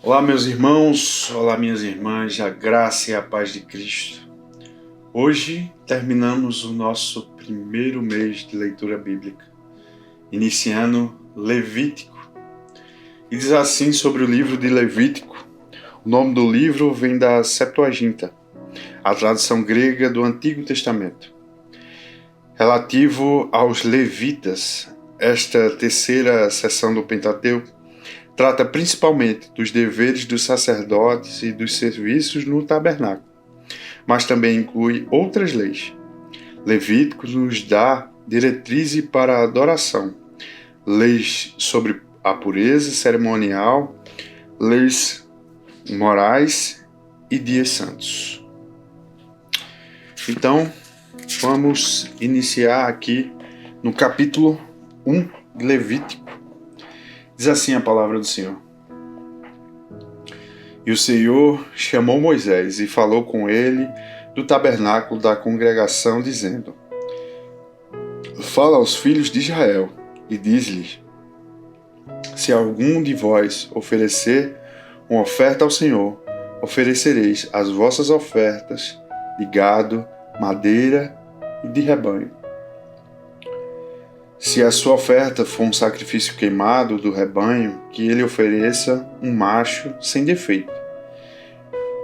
Olá, meus irmãos, olá, minhas irmãs, a graça e a paz de Cristo. Hoje terminamos o nosso primeiro mês de leitura bíblica, iniciando Levítico. E diz assim sobre o livro de Levítico: o nome do livro vem da Septuaginta, a tradução grega do Antigo Testamento. Relativo aos levitas, esta terceira seção do Pentateuco trata principalmente dos deveres dos sacerdotes e dos serviços no tabernáculo, mas também inclui outras leis. Levítico nos dá diretrizes para a adoração, leis sobre a pureza cerimonial, leis morais e dias santos. Então, vamos iniciar aqui no capítulo 1 de Levítico. Diz assim a palavra do Senhor: E o Senhor chamou Moisés e falou com ele do tabernáculo da congregação, dizendo: Fala aos filhos de Israel e diz-lhes: Se algum de vós oferecer uma oferta ao Senhor, oferecereis as vossas ofertas de gado, madeira e de rebanho. Se a sua oferta for um sacrifício queimado do rebanho, que ele ofereça um macho sem defeito.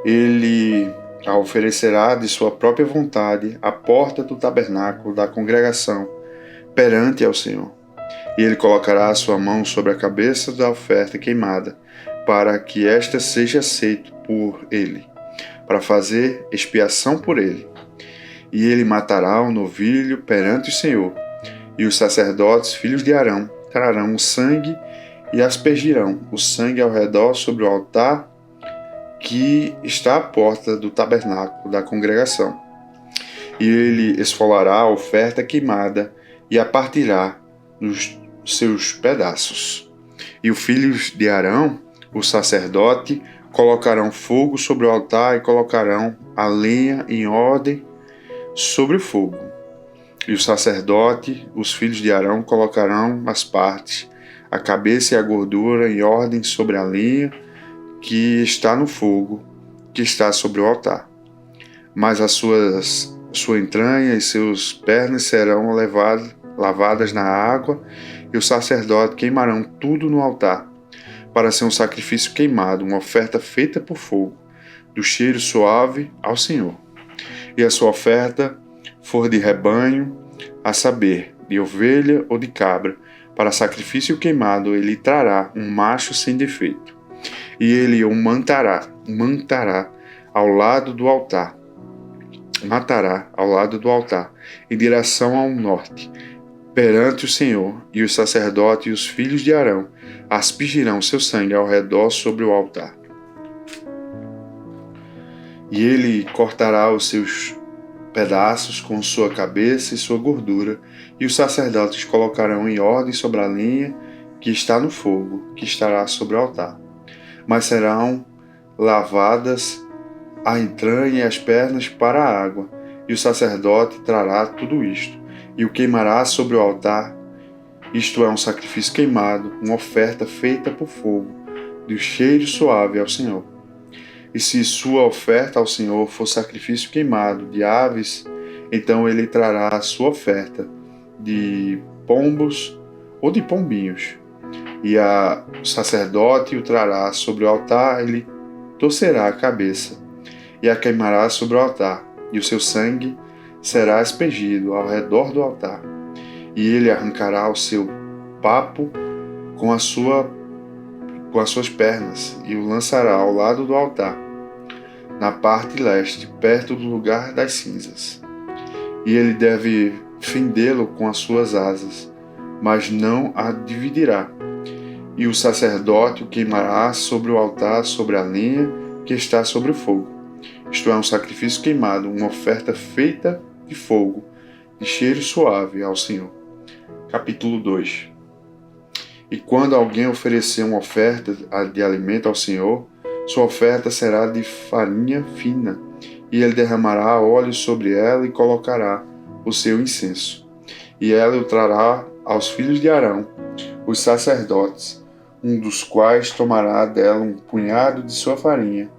Ele a oferecerá de sua própria vontade à porta do tabernáculo da congregação, perante ao Senhor. E ele colocará a sua mão sobre a cabeça da oferta queimada, para que esta seja aceita por ele, para fazer expiação por ele. E ele matará o novilho perante o Senhor. E os sacerdotes, filhos de Arão, trarão o sangue e aspergirão o sangue ao redor sobre o altar que está à porta do tabernáculo da congregação. E ele esfolará a oferta queimada e a partirá nos seus pedaços. E os filhos de Arão, o sacerdote, colocarão fogo sobre o altar e colocarão a lenha em ordem sobre o fogo. E o sacerdote, os filhos de Arão, colocarão as partes, a cabeça e a gordura em ordem sobre a lenha que está no fogo, que está sobre o altar. Mas sua entranha e seus pernas serão lavadas na água, e o sacerdote queimarão tudo no altar, para ser um sacrifício queimado, uma oferta feita por fogo, do cheiro suave ao Senhor. E a sua oferta for de rebanho, a saber, de ovelha ou de cabra, para sacrifício queimado, ele trará um macho sem defeito. E ele o matará ao lado do altar. Matará ao lado do altar, em direção ao norte, perante o Senhor, e os sacerdotes e os filhos de Arão aspergirão seu sangue ao redor sobre o altar. E ele cortará os seus pedaços com sua cabeça e sua gordura, e os sacerdotes colocarão em ordem sobre a lenha que está no fogo, que estará sobre o altar. Mas serão lavadas a entranha e as pernas para a água, e o sacerdote trará tudo isto, e o queimará sobre o altar. Isto é um sacrifício queimado, uma oferta feita por fogo, de cheiro suave ao Senhor. E se sua oferta ao Senhor for sacrifício queimado de aves, então ele trará a sua oferta de pombos ou de pombinhos. E o sacerdote o trará sobre o altar, ele torcerá a cabeça e a queimará sobre o altar, e o seu sangue será aspergido ao redor do altar. E ele arrancará o seu papo com as suas pernas e o lançará ao lado do altar, na parte leste, perto do lugar das cinzas. E ele deve fendê-lo com as suas asas, mas não a dividirá. E o sacerdote o queimará sobre o altar, sobre a lenha que está sobre o fogo. Isto é um sacrifício queimado, uma oferta feita de fogo, de cheiro suave ao Senhor. Capítulo 2. E quando alguém oferecer uma oferta de alimento ao Senhor, sua oferta será de farinha fina, e ele derramará óleo sobre ela e colocará o seu incenso. E ela o trará aos filhos de Arão, os sacerdotes, um dos quais tomará dela um punhado de sua farinha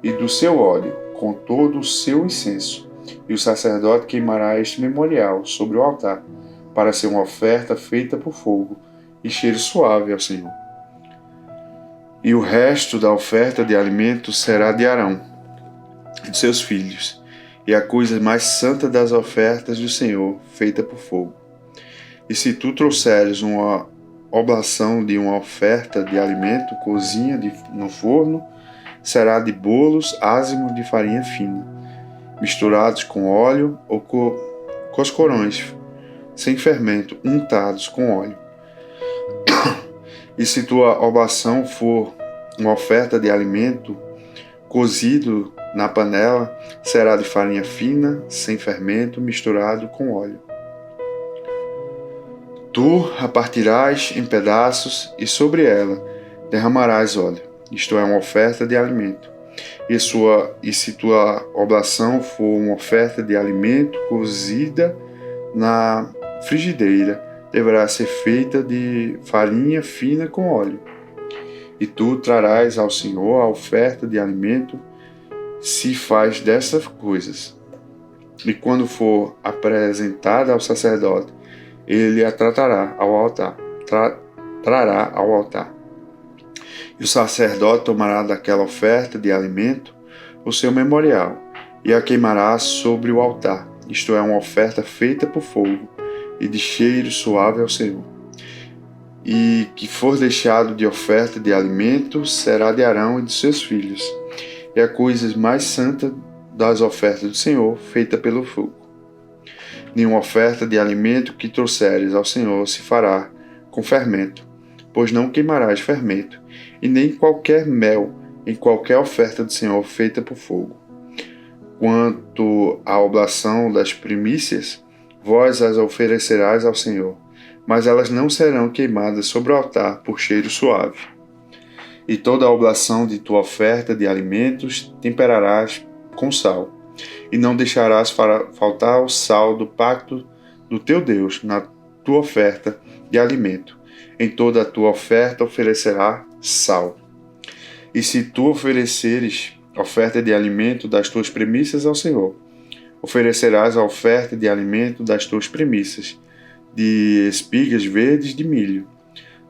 e do seu óleo, com todo o seu incenso, e o sacerdote queimará este memorial sobre o altar, para ser uma oferta feita por fogo e cheiro suave ao Senhor. E o resto da oferta de alimento será de Arão e de seus filhos, e a coisa mais santa das ofertas do Senhor, feita por fogo. E se tu trouxeres uma oblação de uma oferta de alimento, cozinha no forno, será de bolos ázimos de farinha fina, misturados com óleo ou coscorões, sem fermento, untados com óleo. E se tua oblação for uma oferta de alimento, cozido na panela, será de farinha fina, sem fermento, misturado com óleo. Tu a partirás em pedaços e sobre ela derramarás óleo. Isto é uma oferta de alimento. E se tua oblação for uma oferta de alimento cozida na frigideira, deverá ser feita de farinha fina com óleo. E tu trarás ao Senhor a oferta de alimento se faz dessas coisas. E quando for apresentada ao sacerdote, ele a trará ao altar. E o sacerdote tomará daquela oferta de alimento o seu memorial e a queimará sobre o altar. Isto é uma oferta feita por fogo e de cheiro suave ao Senhor. E que for deixado de oferta de alimento será de Arão e de seus filhos, e a coisa mais santa das ofertas do Senhor, feita pelo fogo. Nenhuma oferta de alimento que trouxeres ao Senhor se fará com fermento, pois não queimarás fermento, e nem qualquer mel em qualquer oferta do Senhor feita por fogo. Quanto à oblação das primícias, vós as oferecerás ao Senhor, mas elas não serão queimadas sobre o altar por cheiro suave. E toda a oblação de tua oferta de alimentos temperarás com sal, e não deixarás faltar o sal do pacto do teu Deus na tua oferta de alimento. Em toda a tua oferta oferecerá sal. E se tu ofereceres oferta de alimento das tuas primícias ao Senhor, oferecerás a oferta de alimento das tuas primícias, de espigas verdes de milho,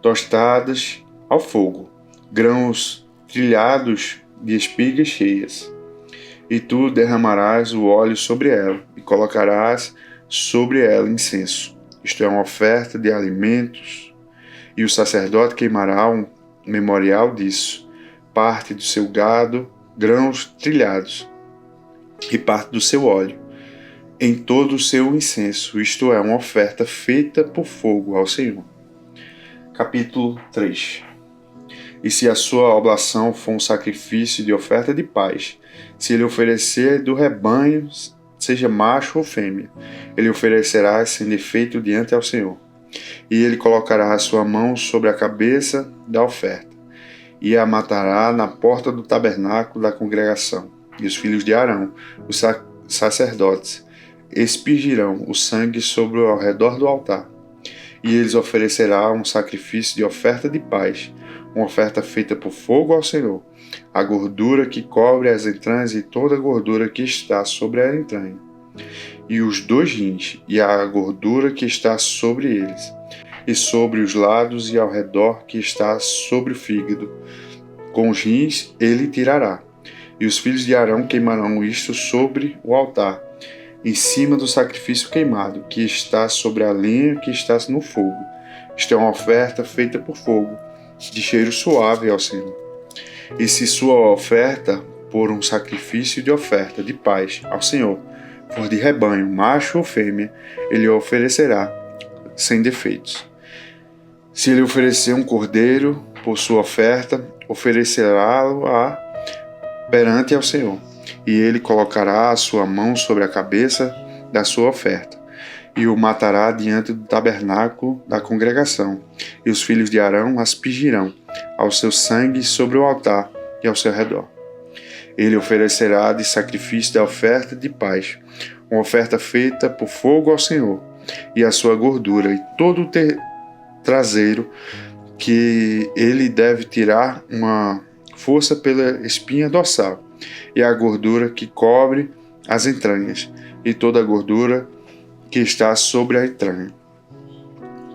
tostadas ao fogo, grãos trilhados de espigas cheias. E tu derramarás o óleo sobre ela, e colocarás sobre ela incenso. Isto é uma oferta de alimentos, e o sacerdote queimará um memorial disso, parte do seu gado, grãos trilhados, e parte do seu óleo, em todo o seu incenso, isto é, uma oferta feita por fogo ao Senhor. Capítulo 3. E se a sua oblação for um sacrifício de oferta de paz, se ele oferecer do rebanho, seja macho ou fêmea, ele oferecerá sem defeito diante ao Senhor. E ele colocará a sua mão sobre a cabeça da oferta, e a matará na porta do tabernáculo da congregação. E os filhos de Arão, os sacerdotes, expingirão o sangue sobre ao redor do altar. E eles oferecerão um sacrifício de oferta de paz, uma oferta feita por fogo ao Senhor, a gordura que cobre as entranhas e toda a gordura que está sobre a entranha, e os 2 rins, e a gordura que está sobre eles, e sobre os lados e ao redor que está sobre o fígado. Com os rins ele tirará. E os filhos de Arão queimarão isto sobre o altar, em cima do sacrifício queimado, que está sobre a lenha que está no fogo. Isto é uma oferta feita por fogo, de cheiro suave ao Senhor. E se sua oferta por um sacrifício de oferta de paz ao Senhor for de rebanho, macho ou fêmea, ele o oferecerá sem defeitos. Se ele oferecer um cordeiro por sua oferta, oferecerá-lo-á perante ao Senhor, e ele colocará a sua mão sobre a cabeça da sua oferta, e o matará diante do tabernáculo da congregação, e os filhos de Arão aspergirão ao seu sangue sobre o altar e ao seu redor. Ele oferecerá de sacrifício da oferta de paz, uma oferta feita por fogo ao Senhor, e a sua gordura, e todo o traseiro que ele deve tirar uma força pela espinha dorsal, e a gordura que cobre as entranhas, e toda a gordura que está sobre a entranha.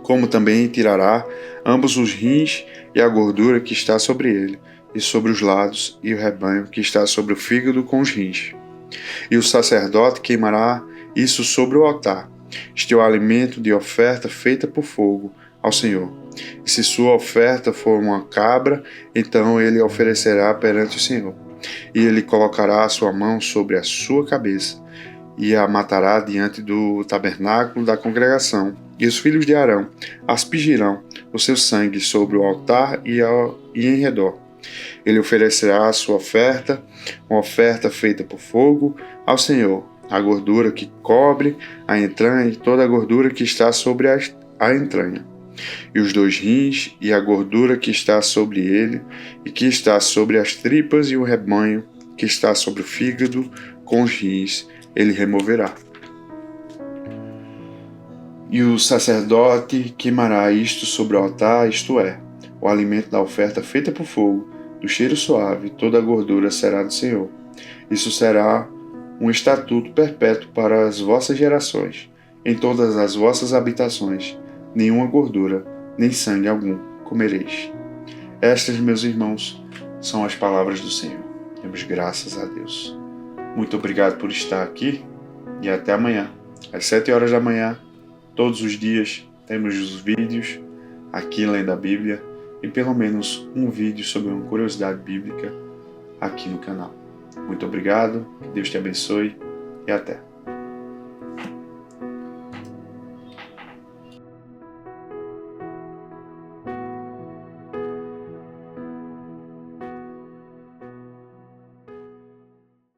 Como também tirará ambos os rins e a gordura que está sobre ele, e sobre os lados, e o rebanho que está sobre o fígado com os rins. E o sacerdote queimará isso sobre o altar. Este é o alimento de oferta feita por fogo ao Senhor. E se sua oferta for uma cabra, então ele oferecerá perante o Senhor. E ele colocará a sua mão sobre a sua cabeça, e a matará diante do tabernáculo da congregação. E os filhos de Arão aspergirão o seu sangue sobre o altar e em redor. Ele oferecerá a sua oferta, uma oferta feita por fogo, ao Senhor, a gordura que cobre a entranha e toda a gordura que está sobre a entranha, e os 2 rins e a gordura que está sobre ele, e que está sobre as tripas, e o rebanho que está sobre o fígado com os rins, ele removerá. E o sacerdote queimará isto sobre o altar, isto é, o alimento da oferta feita por fogo, do cheiro suave, toda a gordura será do Senhor. Isso será um estatuto perpétuo para as vossas gerações. Em todas as vossas habitações, nenhuma gordura, nem sangue algum comereis. Estas, meus irmãos, são as palavras do Senhor. Demos graças a Deus. Muito obrigado por estar aqui e até amanhã, às 7 horas da manhã. Todos os dias temos os vídeos aqui lendo a Bíblia e pelo menos um vídeo sobre uma curiosidade bíblica aqui no canal. Muito obrigado, que Deus te abençoe e até.